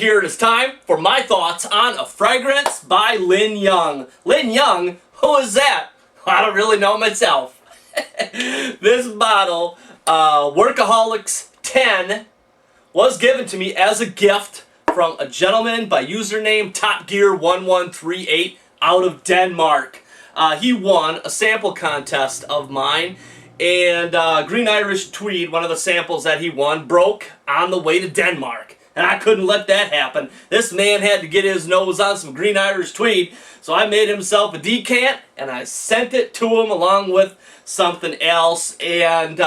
here it is time for my thoughts on a fragrance by Linn Young. Linn Young? Who is that? I don't really know myself. This bottle, HOLICS 10, was given to me as a gift from a gentleman by username TopGear1138 out of Denmark. He won a sample contest of mine, and Green Irish Tweed, one of the samples that he won, broke on the way to Denmark. And I couldn't let that happen. This man had to get his nose on some Green Irish Tweed, so I made himself a decant, and I sent it to him along with something else. And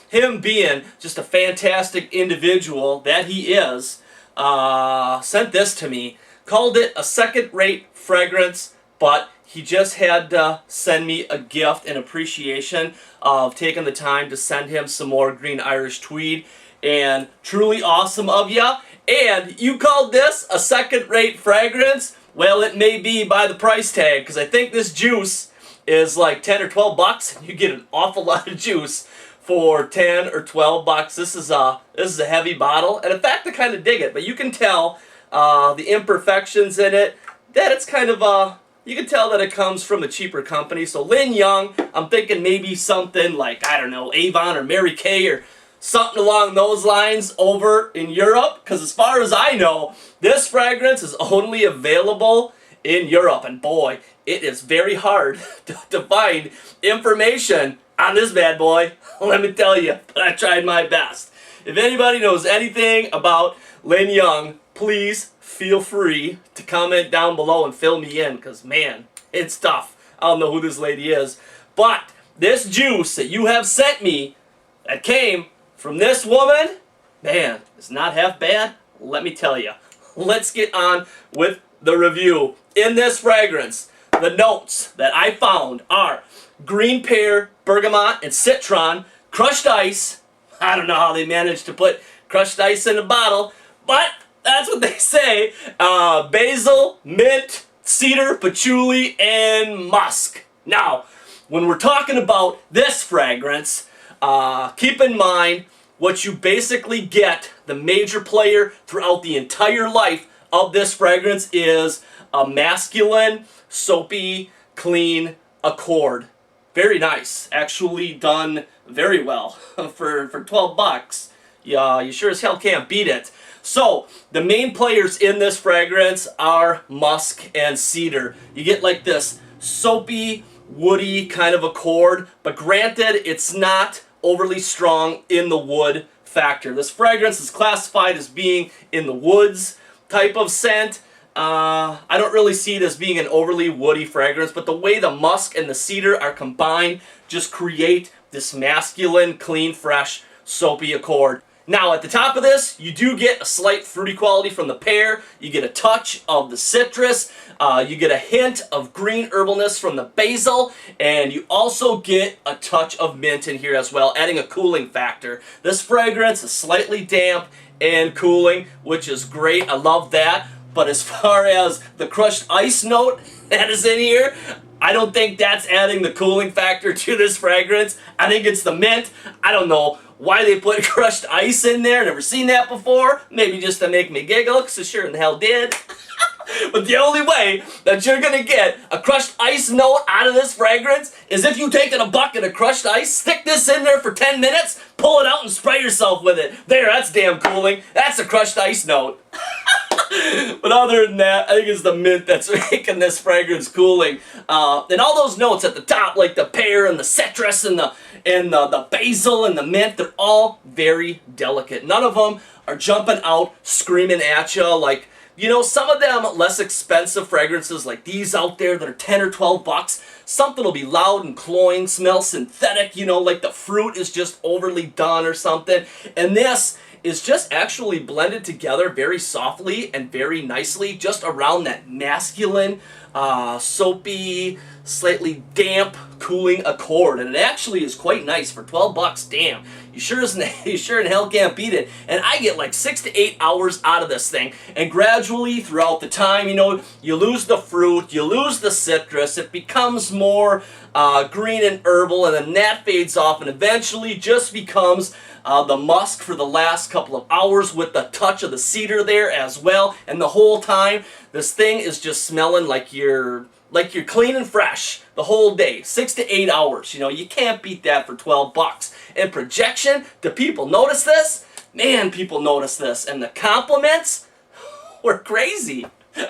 him being just a fantastic individual that he is, sent this to me, called it a second-rate fragrance, but he just had to send me a gift in appreciation of taking the time to send him some more Green Irish Tweed. And truly awesome of ya. And you called this a second-rate fragrance? Well, it may be by the price tag, because I think this juice is like 10 or 12 bucks. You get an awful lot of juice for 10 or 12 bucks. This is a heavy bottle, and in fact, I kind of dig it. But you can tell the imperfections in it, that it's kind of you can tell that it comes from a cheaper company. So Linn Young, I'm thinking maybe something like, I don't know, Avon or Mary Kay or something along those lines over in Europe, because as far as I know, this fragrance is only available in Europe, and boy, it is very hard to find information on this bad boy, let me tell you, but I tried my best. If anybody knows anything about Linn Young, please feel free to comment down below and fill me in, because man, it's tough. I don't know who this lady is, but this juice that you have sent me that came from this woman, man, it's not half bad, let me tell you. Let's get on with the review. In this fragrance, the notes that I found are green pear, bergamot, and citron, crushed ice. I don't know how they managed to put crushed ice in a bottle, but that's what they say. Basil, mint, cedar, patchouli, and musk. Now, when we're talking about this fragrance, keep in mind what you basically get, the major player throughout the entire life of this fragrance is a masculine, soapy, clean accord. Very nice. Actually done very well for 12 bucks. Yeah, you sure as hell can't beat it. So, the main players in this fragrance are musk and cedar. You get like this soapy, woody kind of accord, but granted, it's not overly strong in the wood factor. This fragrance is classified as being in the woods type of scent. I don't really see it as being an overly woody fragrance, but the way the musk and the cedar are combined just create this masculine, clean, fresh, soapy accord. Now, at the top of this, you do get a slight fruity quality from the pear. You get a touch of the citrus. You get a hint of green herbalness from the basil. And you also get a touch of mint in here as well, adding a cooling factor. This fragrance is slightly damp and cooling, which is great. I love that. But as far as the crushed ice note that is in here, I don't think that's adding the cooling factor to this fragrance. I think it's the mint. I don't know why they put crushed ice in there. Never seen that before. Maybe just to make me giggle, because I sure in the hell did. But the only way that you're going to get a crushed ice note out of this fragrance is if you take in a bucket of crushed ice, stick this in there for 10 minutes, pull it out and spray yourself with it. There, that's damn cooling. That's a crushed ice note. But other than that, I think it's the mint that's making this fragrance cooling. And all those notes at the top, like the pear and the citrus and the basil and the mint, they're all very delicate. None of them are jumping out, screaming at you like, you know, some of them less expensive fragrances like these out there that are 10 or 12 bucks, something will be loud and cloying, smell synthetic, you know, like the fruit is just overly done or something. And this is just actually blended together very softly and very nicely, just around that masculine soapy, slightly damp cooling accord, and it actually is quite nice for 12 bucks. Damn, you sure in hell can't beat it. And I get like 6 to 8 hours out of this thing, and gradually throughout the time, you know, you lose the fruit, you lose the citrus, it becomes more green and herbal, and then that fades off, and eventually just becomes the musk for the last couple of hours with the touch of the cedar there as well. And the whole time, this thing is just smelling like you're clean and fresh the whole day. 6 to 8 hours. You know, you can't beat that for 12 bucks. And projection, do people notice this? Man, people notice this. And the compliments were crazy.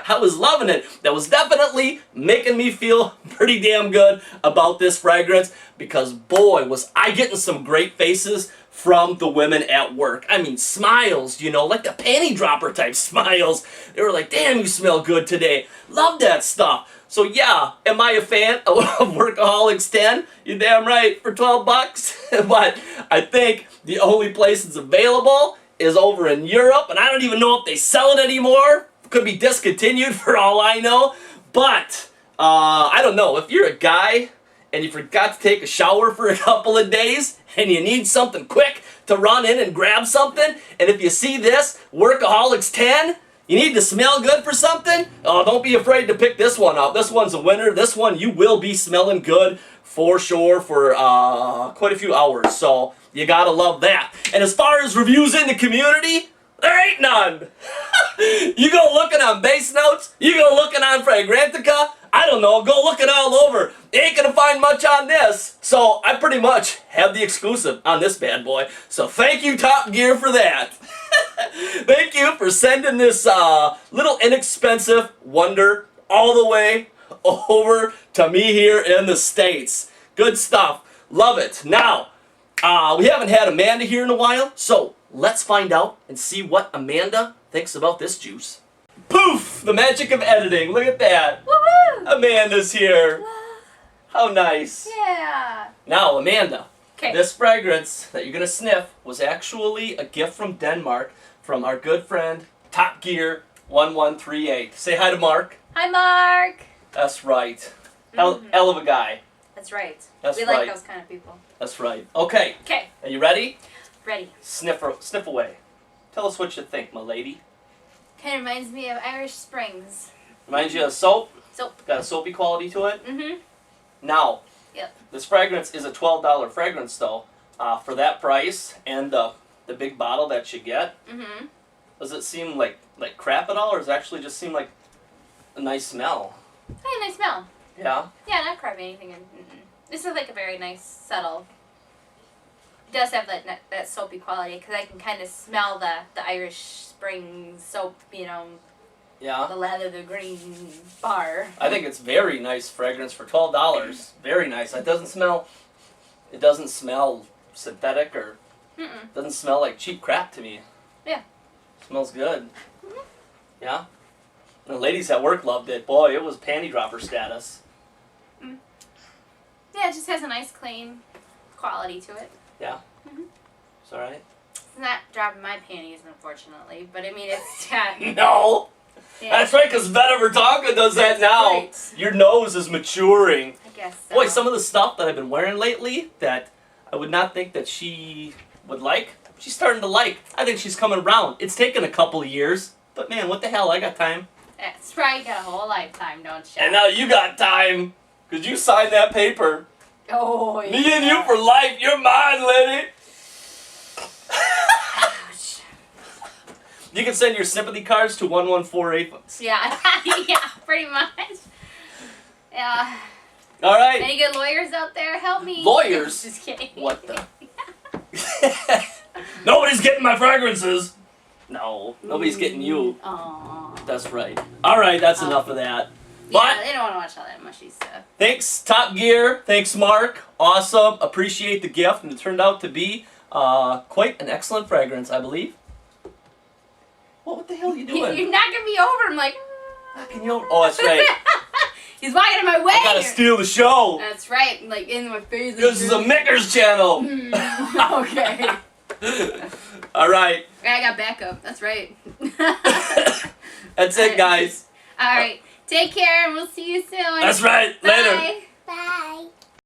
I was loving it. That was definitely making me feel pretty damn good about this fragrance, because boy, was I getting some great faces from the women at work. I mean, smiles, you know, like the panty dropper type smiles. They were like, damn, you smell good today. Love that stuff. So yeah, am I a fan of Workaholics 10? You're damn right, for 12 bucks. But I think the only place it's available is over in Europe, and I don't even know if they sell it anymore. Could be discontinued for all I know. But I don't know, if you're a guy and you forgot to take a shower for a couple of days and you need something quick to run in and grab something, and if you see this Workaholics 10, you need to smell good for something, oh, don't be afraid to pick this one up. This one's a winner. This one you will be smelling good for sure for quite a few hours. So you gotta love that. And as far as reviews in the community, there ain't none. You go looking on Base Notes, you go looking on Fragrantica, I don't know, go looking all over. You ain't gonna find much on this. So I pretty much have the exclusive on this bad boy. So thank you, Top Gear, for that. Thank you for sending this little inexpensive wonder all the way over to me here in the States. Good stuff. Love it. Now, we haven't had Amanda here in a while, so let's find out and see what Amanda thinks about this juice. Poof! The magic of editing. Look at that. Woohoo! Amanda's here. How nice. Yeah. Now, Amanda. Okay. This fragrance that you're going to sniff was actually a gift from Denmark from our good friend Top Gear 1138. Say hi to Mark. Hi, Mark. That's right. Hell of a guy. That's right. That's we right. like those kind of people. That's right. Okay. Okay. Are you ready? Ready. Sniff away. Tell us what you think, my lady. Kind of reminds me of Irish Springs. Reminds you of soap? Soap. Got a soapy quality to it? Mm-hmm. Now, Yep. this fragrance is a $12 fragrance, though. For that price and the big bottle that you get, Mm-hmm. does it seem like crap at all, or does it actually just seem like a nice smell? Hey, nice smell. Yeah? Yeah, not crap anything. This is like a very nice, subtle. It does have that soapy quality, because I can kind of smell the Irish Springs soap, you know, Yeah? the leather, the green bar. I think it's very nice fragrance for $12. Very nice. It doesn't smell synthetic, or Mm-mm. doesn't smell like cheap crap to me. Yeah. Smells good. Mm-hmm. Yeah? And the ladies at work loved it. Boy, it was panty dropper status. Mm. Yeah, it just has a nice, clean quality to it. Yeah? Mm-hmm. It's alright? It's not dropping my panties, unfortunately, but I mean, it's got... No! Yeah. That's right, because Veta Vertonka does that now. Right. Your nose is maturing. I guess so. Boy, some of the stuff that I've been wearing lately that I would not think that she would like, she's starting to like. I think she's coming around. It's taken a couple of years, but man, what the hell, I got time. That's right, you got a whole lifetime, don't you? And now you got time, because you signed that paper. Oh, yeah. Me and you for life, you're mine, lady. Ouch. You can send your sympathy cards to 1148. Yeah, yeah, pretty much. Yeah. All right. Any good lawyers out there? Help me. Lawyers? Just kidding. What the? Nobody's getting my fragrances. No, nobody's getting you. Aww. That's right. All right, that's enough of that. But Yeah, they don't want to watch all that mushy stuff. thanks, Top Gear. Thanks, Mark. Awesome. Appreciate the gift, and it turned out to be quite an excellent fragrance, I believe. What the hell are you doing? You're knocking me over. I'm like... Knocking you over? Oh, that's right. He's walking in my way. I gotta steal the show. That's right. Like, in my face. This is a Mickers channel. Okay. All right. I got backup. That's right. That's it, guys. All right. Take care, and we'll see you soon. That's right. Later. Bye. Bye.